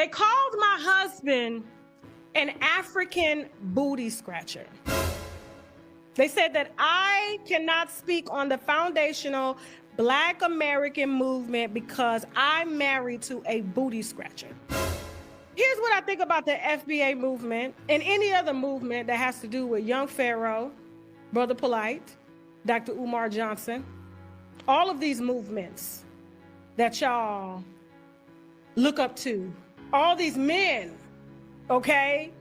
They called my husband an African booty scratcher. They said that I cannot speak on the foundational Black American movement because I'm married to a booty scratcher. Here's what I think about the FBA movement and any other movement that has to do with Young Pharaoh, Brother Polite, Dr. Umar Johnson, all of these movements that y'all look up to, all these men, okay,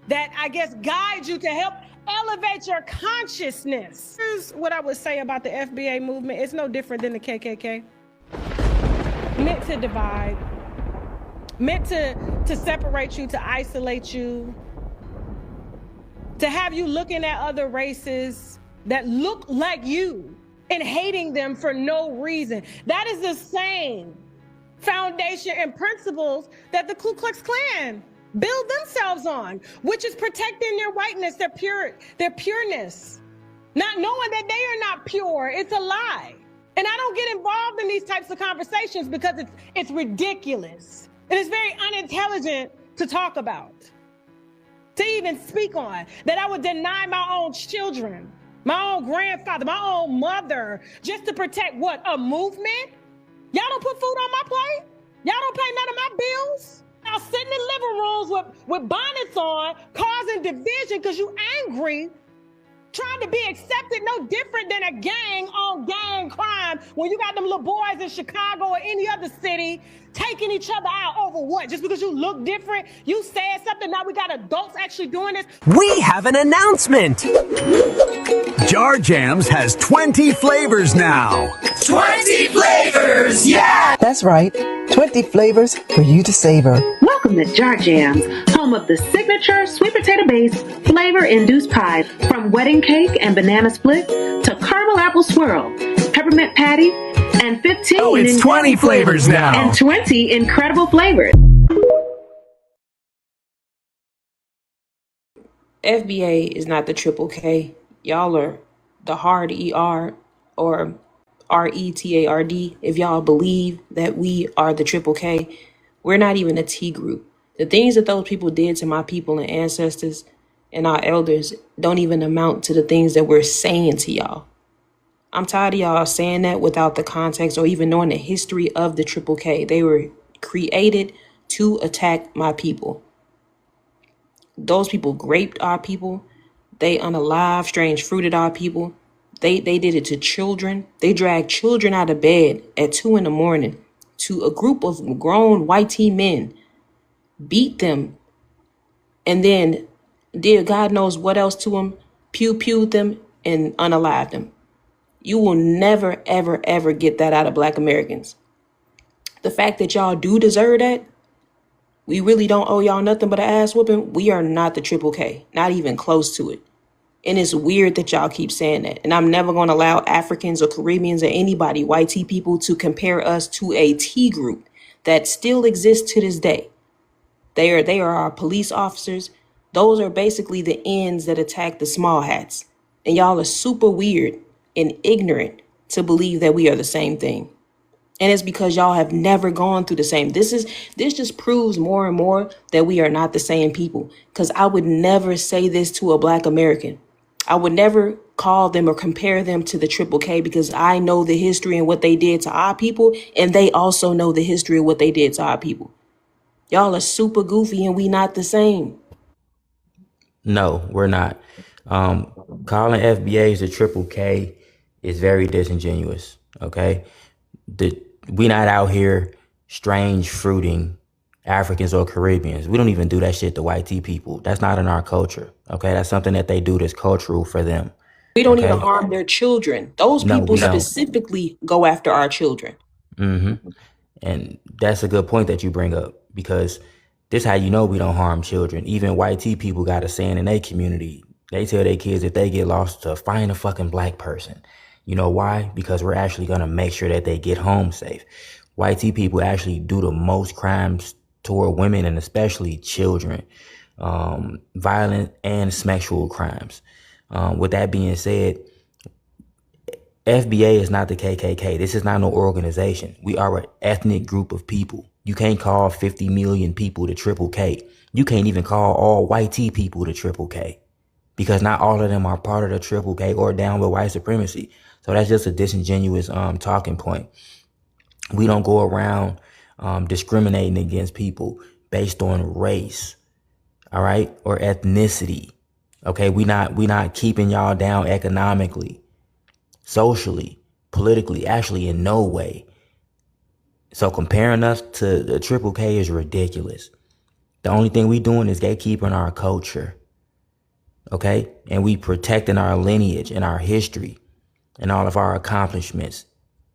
that I guess guide you to help elevate your consciousness. Here's what I would say about the FBA movement. It's no different than the KKK. Meant to divide, meant to separate you, to isolate you, to have you looking at other races that look like you and hating them for no reason. That is the same foundation and principles that the Ku Klux Klan build themselves on, which is protecting their whiteness, their pureness, not knowing that they are not pure. It's a lie. And I don't get involved in these types of conversations because it's ridiculous. And it's very unintelligent to talk about, to even speak on, that I would deny my own children, my own grandfather, my own mother, just to protect what? A movement? Y'all don't put food on my plate? Y'all don't pay none of my bills? Y'all sitting in living rooms with bonnets on, causing division because you angry, trying to be accepted, no different than a gang on gang crime when you got them little boys in Chicago or any other city taking each other out over what? Just because you look different, you said something, now we got adults actually doing this? We have an announcement! Jar Jams has 20 flavors now. 20 flavors, yeah! That's right, 20 flavors for you to savor. Welcome to Jar Jams, home of the signature sweet potato-based flavor-induced pies, from wedding cake and banana split to caramel apple swirl, peppermint patty, and 15 Oh, it's 20 flavors now. And 20 incredible flavors. FBA is not the triple K. Y'all are the hard ER or RETARD. If y'all believe that we are the triple K, we're not even a T group. The things that those people did to my people and ancestors and our elders don't even amount to the things that we're saying to y'all. I'm tired of y'all saying that without the context or even knowing the history of the triple K. They were created to attack my people. Those people raped our people. They unalive, strange fruited our people. They did it to children. They dragged children out of bed at 2 a.m. to a group of grown white teen men, beat them, and then did God knows what else to them, pew-pewed them, and unalived them. You will never, ever, ever get that out of Black Americans. The fact that y'all do deserve that, we really don't owe y'all nothing but an ass whooping. We are not the triple K, not even close to it. And it's weird that y'all keep saying that. And I'm never going to allow Africans or Caribbeans or anybody, white T people, to compare us to a T group that still exists to this day. They are our police officers. Those are basically the ends that attack the small hats. And y'all are super weird and ignorant to believe that we are the same thing. And it's because y'all have never gone through the same. This just proves more and more that we are not the same people. Because I would never say this to a Black American. I would never call them or compare them to the triple K because I know the history and what they did to our people. And they also know the history of what they did to our people. Y'all are super goofy and we not the same. No, we're not. Calling FBAs the triple K is very disingenuous. Okay. We not out here strange fruiting Africans or Caribbeans. We don't even do that shit to white T people. That's not in our culture. Okay. That's something that they do that's cultural for them. We don't even harm their children. Those people specifically go after our children. Mm-hmm. And that's a good point that you bring up, because this how you know we don't harm children. Even white T people got a saying in their community. They tell their kids if they get lost to find a fucking Black person. You know why? Because we're actually going to make sure that they get home safe. White T people actually do the most crimes toward women and especially children, violent and sexual crimes. With that being said, FBA is not the KKK. This is not no organization. We are an ethnic group of people. You can't call 50 million people the triple K. You can't even call all white people the triple K, because not all of them are part of the triple K or down with white supremacy. So that's just a disingenuous talking point. We don't go around discriminating against people based on race, all right, or ethnicity. Okay, we not keeping y'all down economically, socially, politically, actually in no way. So comparing us to the triple K is ridiculous. The only thing we doing is gatekeeping our culture. Okay? And we protecting our lineage and our history and all of our accomplishments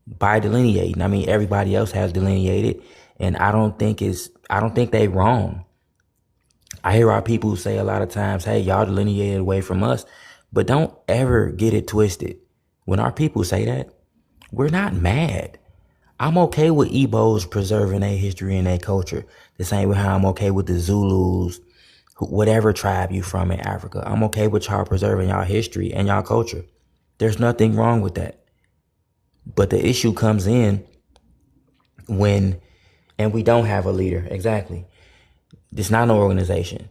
by delineating. I mean, everybody else has delineated, and I don't think they wrong. I hear our people say a lot of times, hey, y'all delineated away from us, but don't ever get it twisted. When our people say that, we're not mad. I'm okay with Igbos preserving their history and their culture, the same way how I'm okay with the Zulus, whatever tribe you from in Africa. I'm okay with y'all preserving y'all history and y'all culture. There's nothing wrong with that. But the issue comes in when, and we don't have a leader. Exactly. It's not an organization.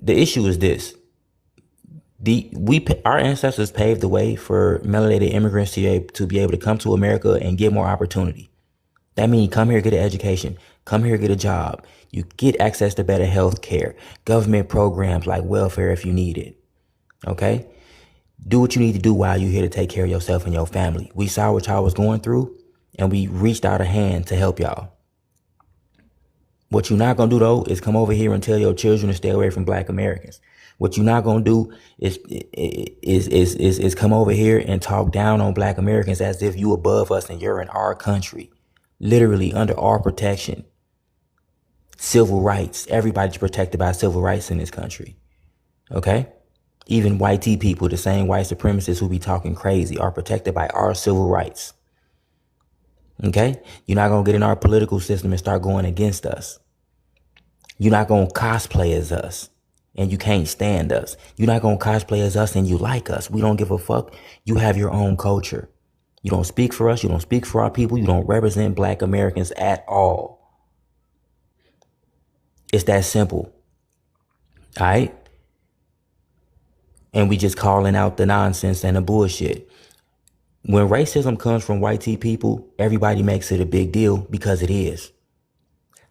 The issue is this. Our ancestors paved the way for melanated immigrants to be able to come to America and get more opportunity. That means come here, get an education, come here, get a job. You get access to better health care, government programs like welfare if you need it. Okay? Do what you need to do while you're here to take care of yourself and your family. We saw what y'all was going through, and we reached out a hand to help y'all. What you're not going to do, though, is come over here and tell your children to stay away from Black Americans. What you're not going to do is come over here and talk down on Black Americans as if you above us and you're in our country, literally under our protection. Civil rights. Everybody's protected by civil rights in this country. Okay? Even white people, the same white supremacists who be talking crazy, are protected by our civil rights. Okay? You're not going to get in our political system and start going against us. You're not going to cosplay as us and you can't stand us. You're not going to cosplay as us and you like us. We don't give a fuck. You have your own culture. You don't speak for us. You don't speak for our people. You don't represent Black Americans at all. It's that simple. All right? And we just calling out the nonsense and the bullshit. When racism comes from white people, everybody makes it a big deal because it is.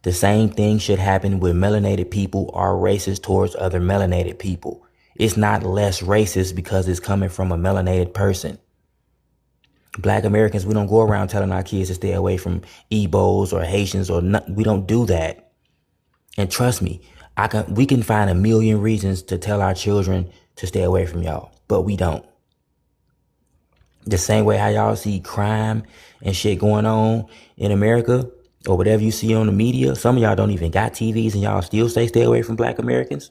The same thing should happen when melanated people are racist towards other melanated people. It's not less racist because it's coming from a melanated person. Black Americans, we don't go around telling our kids to stay away from Igbos or Haitians or we don't do that. And trust me, we can find a million reasons to tell our children to stay away from y'all, but we don't. The same way how y'all see crime and shit going on in America or whatever you see on the media. Some of y'all don't even got TVs and y'all still say stay away from Black Americans.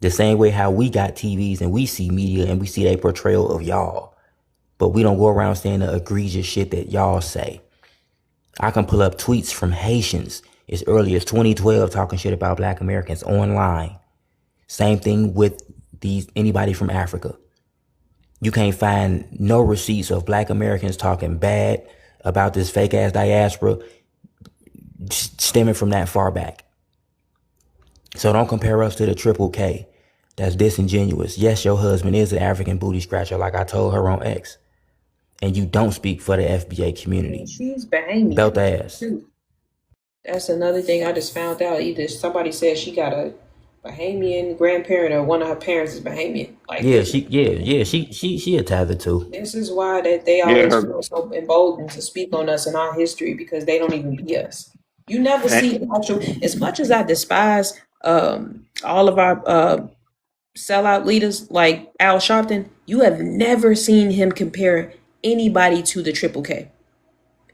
The same way how we got TVs and we see media and we see a portrayal of y'all. But we don't go around saying the egregious shit that y'all say. I can pull up tweets from Haitians as early as 2012 talking shit about Black Americans online. Same thing with anybody from Africa. You can't find no receipts of Black Americans talking bad about this fake ass diaspora stemming from that far back. So don't compare us to the triple K. That's disingenuous. Yes, your husband is an African booty scratcher like I told her on X. And you don't speak for the FBA community. She's Bahamian. Belt ass. Too. That's another thing I just found out. Either somebody said she got a Bahamian grandparent or one of her parents is Bahamian. Like she a tether too. This is why that they always feel so emboldened to speak on us and our history because they don't even be us. You never see actual. As much as I despise all of our sellout leaders like Al Sharpton, you have never seen him compare anybody to the triple K.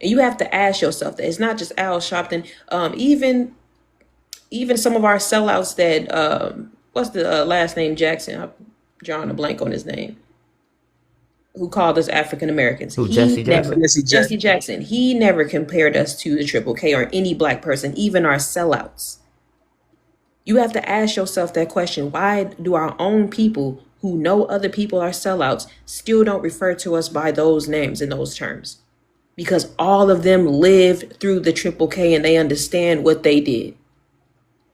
And you have to ask yourself that it's not just Al Sharpton. Even some of our sellouts that what's the last name Jackson? I'm drawing a blank on his name. Who called us African Americans? Jesse Jackson. Jesse Jackson. He never compared us to the triple K or any Black person, even our sellouts. You have to ask yourself that question. Why do our own people who know other people are sellouts still don't refer to us by those names and those terms? because all of them lived through the Triple K and they understand what they did.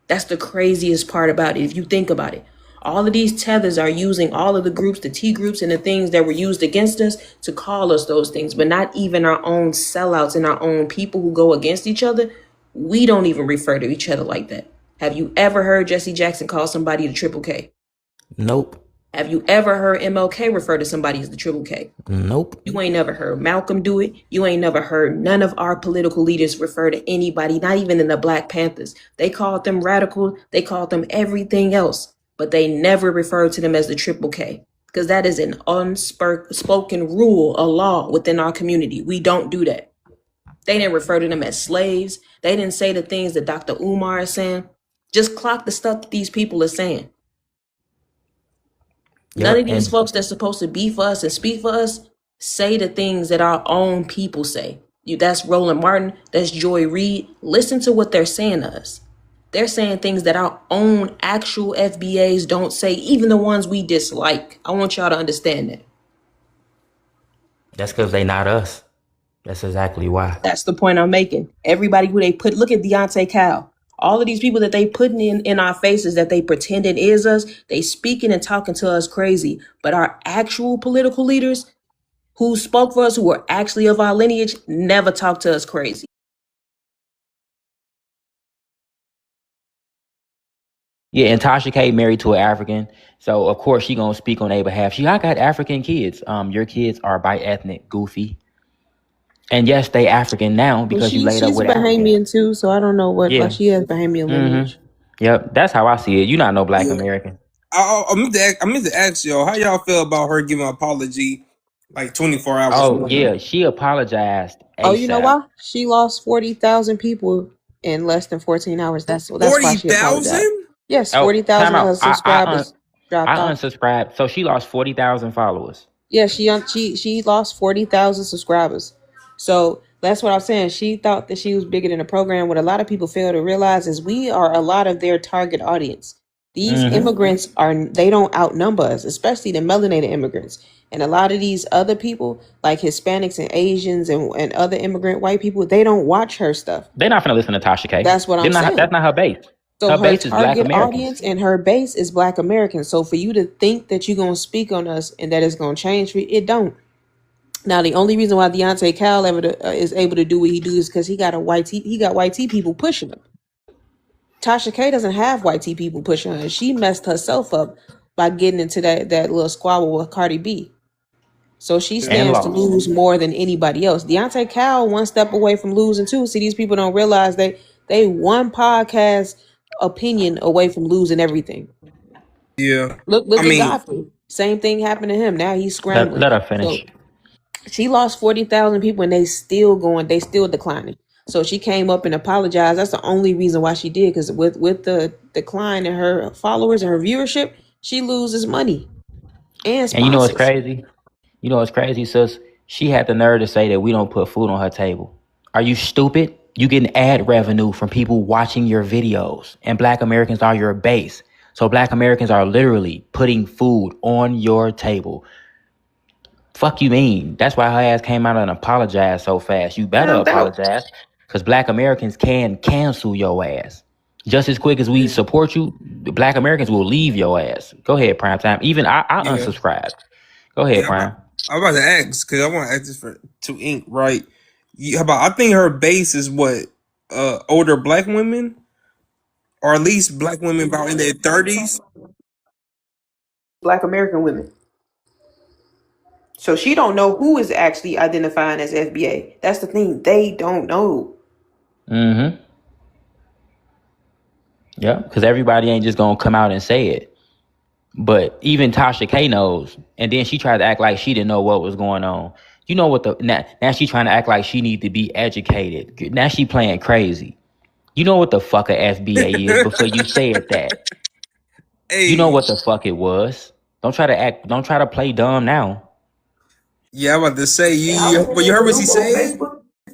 That's the craziest part about it. If you think about it, all of these tethers are using all of the groups, the T groups and the things that were used against us to call us those things, but not even our own sellouts and our own people who go against each other. We don't even refer to each other like that. Have you ever heard Jesse Jackson call somebody the Triple K? Nope. Have you ever heard MLK refer to somebody as the Triple K? Nope. You ain't never heard Malcolm do it. You ain't never heard none of our political leaders refer to anybody, not even in the Black Panthers. They called them radical. They called them everything else, but they never referred to them as the Triple K, because that is an unspoken rule, a law within our community. We don't do that. They didn't refer to them as slaves. They didn't say the things that Dr. Umar is saying. Just clock the stuff that these people are saying. None of these folks that's supposed to be for us and speak for us say the things that our own people say. That's Roland Martin. That's Joy Reid. Listen to what they're saying to us. They're saying things that our own actual FBAs don't say, even the ones we dislike. I want y'all to understand that. That's because they not us. That's exactly why. That's the point I'm making. Everybody who they put, look at Deontay Cal. All of these people that they putting in our faces that they pretending is us, they speaking and talking to us crazy. But our actual political leaders who spoke for us, who were actually of our lineage, never talked to us crazy. Yeah, and Tasha K married to an African, so of course she gonna speak on their behalf. I got African kids. Your kids are bi-ethnic, goofy. And yes, they African now because you laid up with She's Bahamian African. too, so I don't know what. Yeah. Like she has Bahamian lineage. Yep, that's how I see it. You're not no Black American. I meant to ask y'all, how y'all feel about her giving an apology like 24 hours? Oh yeah, she apologized ASAP. Oh, you know why? She lost 40,000 people in less than 14 hours. That's why she apologized. 40,000? Yes, 40,000 of her subscribers dropped I off. unsubscribed, so she lost 40,000 followers. Yeah, she lost 40,000 subscribers. So that's what I'm saying. She thought that she was bigger than the program. What a lot of people fail to realize is we are a lot of their target audience. These immigrants they don't outnumber us, especially the melanated immigrants. And a lot of these other people, like Hispanics and Asians and other immigrant white people, they don't watch her stuff. They're not gonna listen to Tasha K. That's what I'm saying. That's not her base. So her her base is Black target Americans. audience and her base is Black Americans. So for you to think that you're gonna speak on us and that it's gonna change, it don't. Now the only reason why Deontay Cal is able to do what he do is because he got white T people pushing him. Tasha K doesn't have white T people pushing her. She messed herself up by getting into that little squabble with Cardi B. So she stands to lose more than anybody else. Deontay Cal one step away from losing too. See, these people don't realize they one podcast opinion away from losing everything. Yeah. Look at Godfrey. Same thing happened to him. Now he's scrambling. Let her finish. So she lost 40,000 people and they still declining. So she came up and apologized. That's the only reason why she did, because with the decline in her followers and her viewership, she loses money and sponsors. And you know what's crazy? You know what's crazy, sis? She had the nerve to say that we don't put food on her table. Are you stupid? You getting ad revenue from people watching your videos, and Black Americans are your base. So Black Americans are literally putting food on your table. Fuck you mean? That's why her ass came out and apologized so fast. You better apologize, because Black Americans can cancel your ass. Just as quick as we support you, the Black Americans will leave your ass. Go ahead, Prime Time. Even I unsubscribed. Go ahead, Prime. I'm about to ask, because I want to ask this to Ink, right? I think her base is what? Older Black women? Or at least Black women about in their 30s? Black American women. So she don't know who is actually identifying as FBA. That's the thing. They don't know. Mm-hmm. Yeah, because everybody ain't just gonna come out and say it. But even Tasha K knows. And then she tried to act like she didn't know what was going on. You know what now she trying to act like she need to be educated. Now she playing crazy. You know what the fuck a FBA is before you said that. Hey. You know what the fuck it was. Don't try to play dumb now. Yeah, I'm about to say, you heard what she said?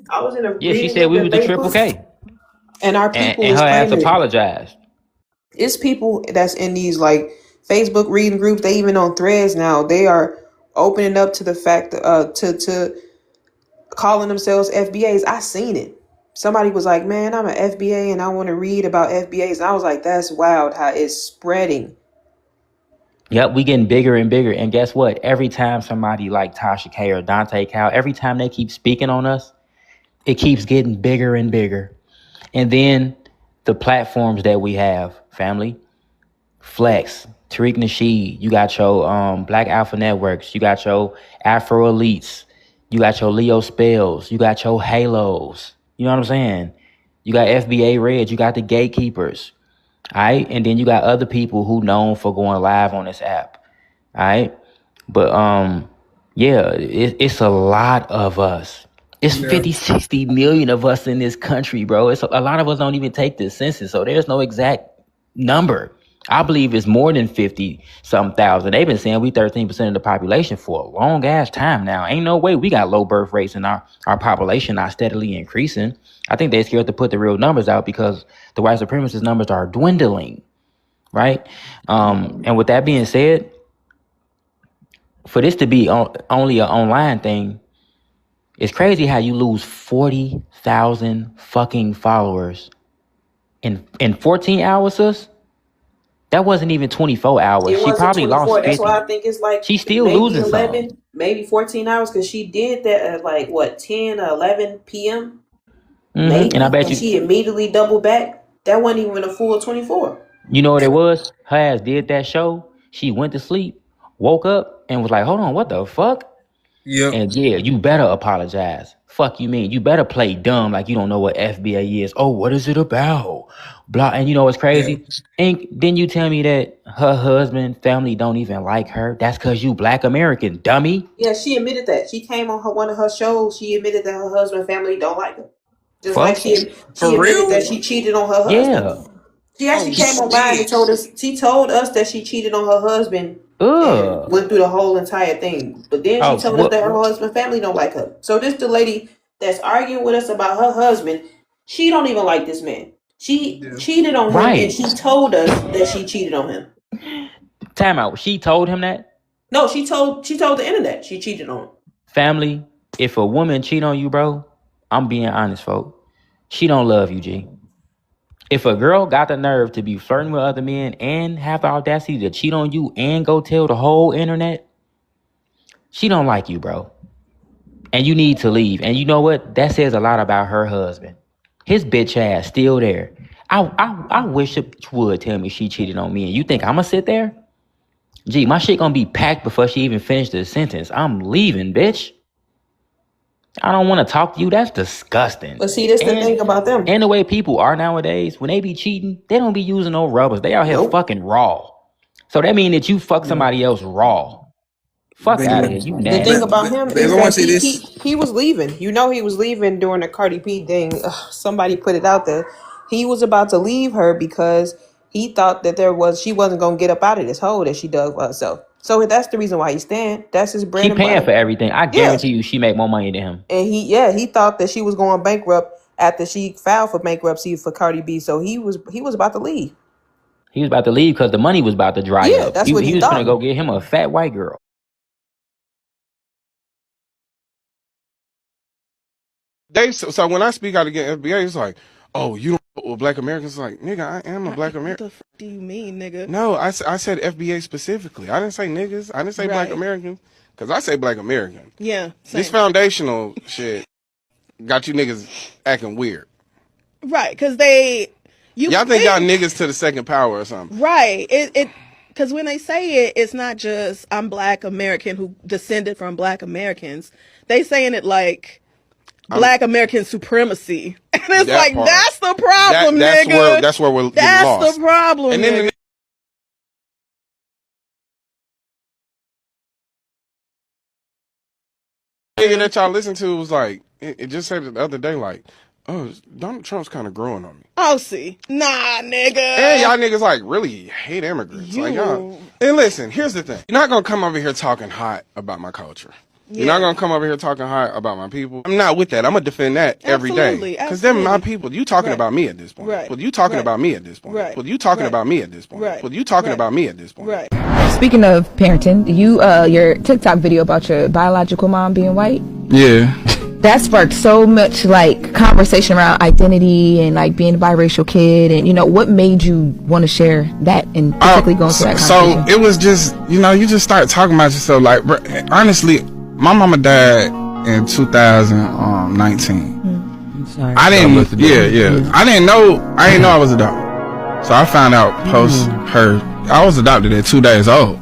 I was in a Yeah, she said we was the Triple K. And our people and her ass apologized. It's people that's in these like Facebook reading groups. They even on Threads now. They are opening up to the fact to calling themselves FBAs. I seen it. Somebody was like, man, I'm an FBA and I want to read about FBAs. And I was like, that's wild how it's spreading. Yep, we getting bigger and bigger. And guess what? Every time somebody like Tasha K or Dante Cal, every time they keep speaking on us, it keeps getting bigger and bigger. And then the platforms that we have, family, Flex, Tariq Nasheed, you got your Black Alpha Networks, you got your Afro Elites, you got your Leo Spells, you got your Halos. You know what I'm saying? You got FBA Red, you got the Gatekeepers. All right. And then you got other people who known for going live on this app. All right. But yeah, it's a lot of us. It's 50, 60 million of us in this country, bro. It's a lot of us don't even take this census. So there's no exact number. I believe it's more than 50 some thousand. They've been saying we 13% of the population for a long ass time now. Ain't no way we got low birth rates and our population not steadily increasing. I think they're scared to put the real numbers out because the white supremacist numbers are dwindling, right? And with that being said, for this to be only an online thing, it's crazy how you lose 40,000 fucking followers in 14 hours, sis. That wasn't even 24 hours. She probably lost 50. That's why I think it's like she's still losing 11, some. maybe 14 hours because she did that at like what 10 or 11 p.m. Mm-hmm. And I bet you she immediately doubled back. That wasn't even a full 24. You know what it was? Her ass did that show. She went to sleep, woke up, and was like, "Hold on, what the fuck?" Yep. And yeah, you better apologize. Fuck you mean? You better play dumb like you don't know what FBA is. Oh, what is it about? Blah. And you know what's crazy? And then you tell me that her husband, family don't even like her. That's because you Black American, dummy. Yeah, she admitted that. She came on one of her shows. She admitted that her husband, family don't like her. Just Fuck. like she admitted that she cheated on her husband. Yeah. She actually came on live and told us. She told us that she cheated on her husband. And went through the whole entire thing. But then she told us that her husband family don't like her. So this the lady that's arguing with us about her husband. She don't even like this man. She cheated on him and she told us that she cheated on him. Time out. She told him that? No, she told the internet she cheated on him. Family, if a woman cheat on you, bro, I'm being honest, folks. She don't love you, G. If a girl got the nerve to be flirting with other men and have the audacity to cheat on you and go tell the whole internet, she don't like you, bro. And you need to leave. And you know what? That says a lot about her husband. His bitch ass still there. I wish she would tell me she cheated on me. And you think I'm gonna sit there? Gee, my shit gonna be packed before she even finished the sentence. I'm leaving, bitch. I don't want to talk to you. That's disgusting. But see, that's the thing about them. And the way people are nowadays, when they be cheating, they don't be using no rubbers. They out here fucking raw. So that mean that you fuck somebody else raw. Fuck out of here. You nasty. The thing about him is that he was leaving. You know he was leaving during the Cardi B thing. Somebody put it out there. He was about to leave her because he thought that she wasn't going to get up out of this hole that she dug for herself. So that's the reason why he's staying. That's his bread and butter. She paying for everything. I guarantee you she make more money than him. And he thought that she was going bankrupt after she filed for bankruptcy for Cardi B. So he was about to leave. He was about to leave because the money was about to dry up. That's what he was thought. Going to go get him a fat white girl. So when I speak out against FBA, it's like, oh, you don't know what Black Americans. It's like, nigga, I am a Black American. What the fuck do you mean, nigga? No, I said FBA specifically. I didn't say niggas. I didn't say Black Americans. Because I say Black American. Yeah. Same. This foundational shit got you niggas acting weird. Right, because y'all think y'all niggas to the second power or something. Right. Because when they say it, it's not just I'm Black American who descended from Black Americans. They saying it like Black American supremacy. And it's like, part. That's the problem, nigga. That's where we're That's lost. The problem, and nigga. The nigga that y'all listened to was like, it just said it the other day, like, oh, Donald Trump's kind of growing on me. Oh, see. Nah, nigga. And y'all niggas like really hate immigrants. Like y'all. And listen, here's the thing. You're not going to come over here talking hot about my culture. Yeah. You're not going to come over here talking hot about my people. I'm not with that. I'm going to defend that every day. Because they're my people. You talking about me at this point. Right. Well, you talking about me at this point. Right. Well, you talking about me at this point. Right. Well, you talking about me at this point. Right. Speaking of parenting, your TikTok video about your biological mom being white. Yeah. that sparked so much like conversation around identity and like being a biracial kid, and you know, what made you want to share that and particularly going through that conversation? So it was just, you know, you just start talking about yourself. Like, honestly, my mama died in 2019. Sorry. I didn't I didn't know I was adopted. So I found out post her. I was adopted at 2 days old.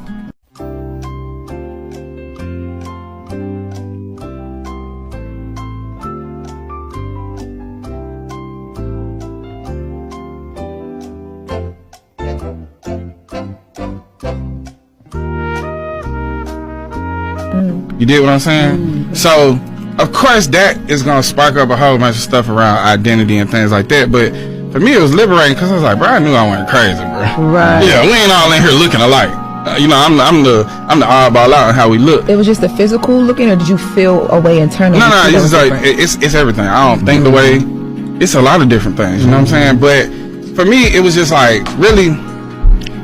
You did what I'm saying? So, of course, that is going to spark up a whole bunch of stuff around identity and things like that. But for me, it was liberating because I was like, bro, I knew I wasn't crazy, bro. Right. Yeah, we ain't all in here looking alike. You know, I'm the oddball out on how we look. It was just the physical looking, or did you feel a way internally? No, it's just like it's everything. I don't think the way. It's a lot of different things. You know what I'm saying? But for me, it was just like really.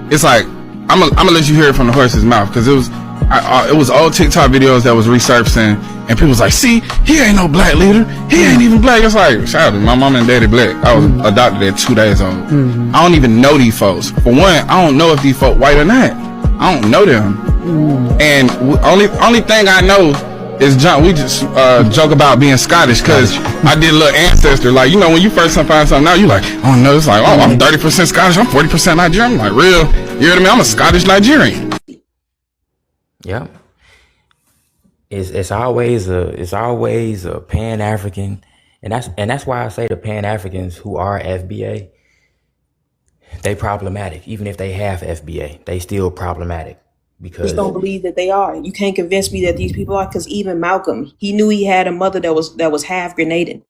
It's like I'm gonna let you hear it from the horse's mouth, because it was old TikTok videos that was resurfacing, and people was like, "See, he ain't no black leader. He ain't even black." It's like, shout out, my mom and daddy black. I was adopted at 2 days old. I don't even know these folks. For one, I don't know if these folk white or not. I don't know them. And only thing I know is John. We just joke about being Scottish, because I did a little ancestor. Like, you know, when you first find something out, you like, oh no, it's like, oh, I'm 30% Scottish, I'm 40% Nigerian. I'm like, real? You hear me? I'm a Scottish Nigerian. Yeah. It's always a pan-African, and that's why I say the pan-Africans who are FBA, they problematic. Even if they have FBA, they still problematic. Because just don't believe that they are. You can't convince me that these people are, because even Malcolm, he knew he had a mother that was half Grenadian,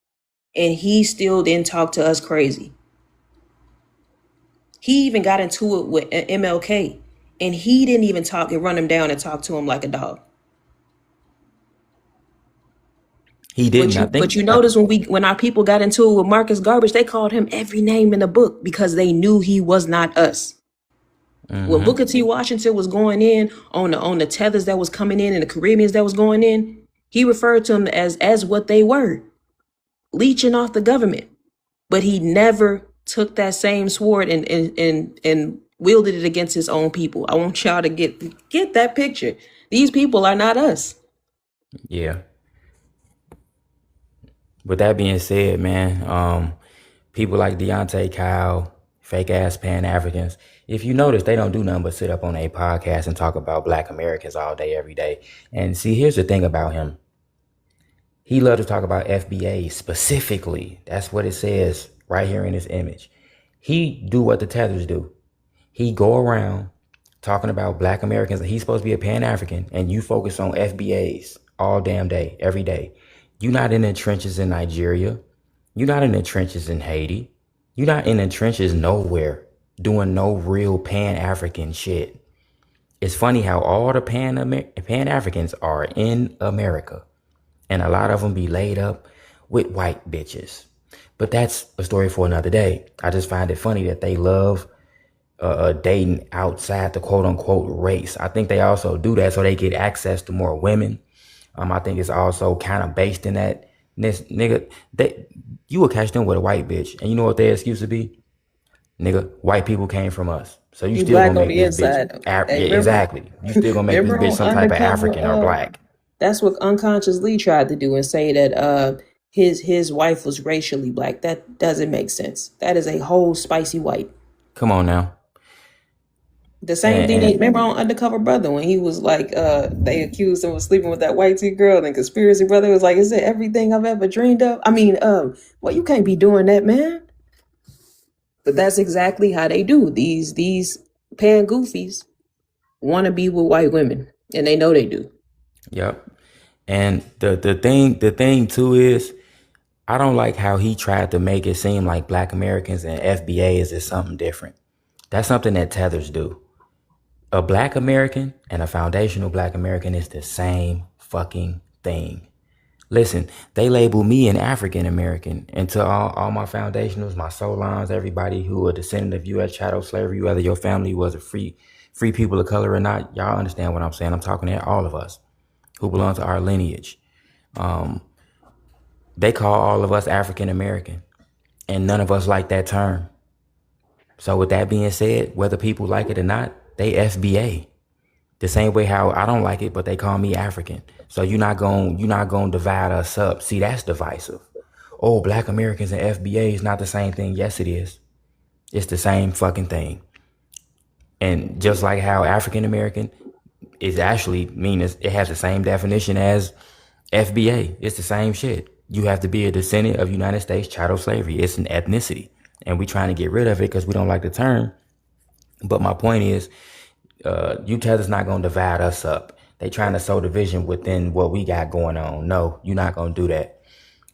and he still didn't talk to us crazy. He even got into it with MLK, and he didn't even talk and run him down and talk to him like a dog. He didn't. But you notice when our people got into it with Marcus Garbage, they called him every name in the book because they knew he was not us. When Booker T. Washington was going in on the tethers that was coming in and the Caribbeans that was going in, he referred to them as what they were, leeching off the government. But he never took that same sword and wielded it against his own people. I want y'all to get that picture. These people are not us. Yeah. With that being said, man, people like Deontay Kyle, fake ass Pan-Africans, if you notice, they don't do nothing but sit up on a podcast and talk about Black Americans all day, every day. And see, here's the thing about him. He loves to talk about FBA specifically. That's what it says right here in this image. He do what the tethers do. He go around talking about Black Americans. He's supposed to be a Pan-African, and you focus on FBAs all damn day, every day. You're not in the trenches in Nigeria. You're not in the trenches in Haiti. You're not in the trenches nowhere doing no real Pan-African shit. It's funny how all the Pan-Africans are in America, and a lot of them be laid up with white bitches. But that's a story for another day. I just find it funny that they love dating outside the quote-unquote race. I think they also do that so they get access to more women. I think it's also kind of based in that this nigga, you will catch them with a white bitch, and you know what their excuse would be? Nigga, white people came from us, so you still gonna make this bitch. Exactly, you still gonna make this bitch some type of African or black. That's what Unconscious Lee tried to do and say that his wife was racially black. That doesn't make sense. That is a whole spicy white. Come on now. The same thing. Remember on Undercover Brother when he was like, they accused him of sleeping with that white T girl, and Conspiracy Brother was like, "Is it everything I've ever dreamed of?" I mean, well, you can't be doing that, man. But that's exactly how they do. These pan goofies want to be with white women, and they know they do. Yep. And the thing too is, I don't like how he tried to make it seem like Black Americans and FBAs is something different. That's something that tethers do. A Black American and a foundational Black American is the same fucking thing. Listen, they label me an African American, and to all my foundationals, my Solons, everybody who are descendant of U.S. chattel slavery, whether your family was a free people of color or not, y'all understand what I'm saying. I'm talking to all of us who belong to our lineage. They call all of us African American, and none of us like that term. So with that being said, whether people like it or not, they FBA. The same way how I don't like it, but they call me African. So you're not gonna divide us up. See, that's divisive. Oh, Black Americans and FBA is not the same thing. Yes, it is. It's the same fucking thing. And just like how African American is actually it has the same definition as FBA. It's the same shit. You have to be a descendant of United States chattel slavery. It's an ethnicity. And we trying to get rid of it because we don't like the term. But my point is, UTETH's not going to divide us up. They trying to sow division within what we got going on. No, you're not going to do that.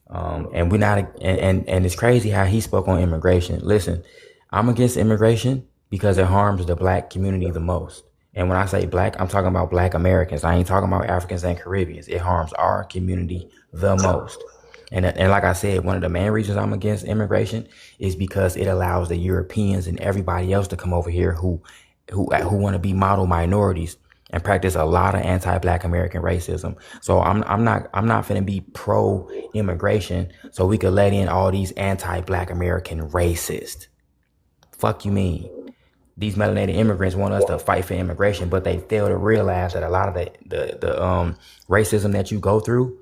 And we're not, and it's crazy how he spoke on immigration. Listen, I'm against immigration because it harms the Black community the most. And when I say Black, I'm talking about Black Americans. I ain't talking about Africans and Caribbeans. It harms our community the most. And like I said, one of the main reasons I'm against immigration is because it allows the Europeans and everybody else to come over here who want to be model minorities and practice a lot of anti-Black American racism. So I'm not finna be pro-immigration so we could let in all these anti-Black American racists. Fuck you mean? These melanated immigrants want us to fight for immigration, but they fail to realize that a lot of the racism that you go through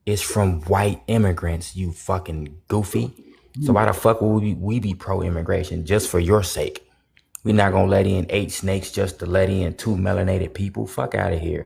is from white immigrants, you fucking goofy. So why the fuck would we be pro-immigration just for your sake? We're not gonna let in 8 snakes just to let in 2 melanated people. Fuck out of here.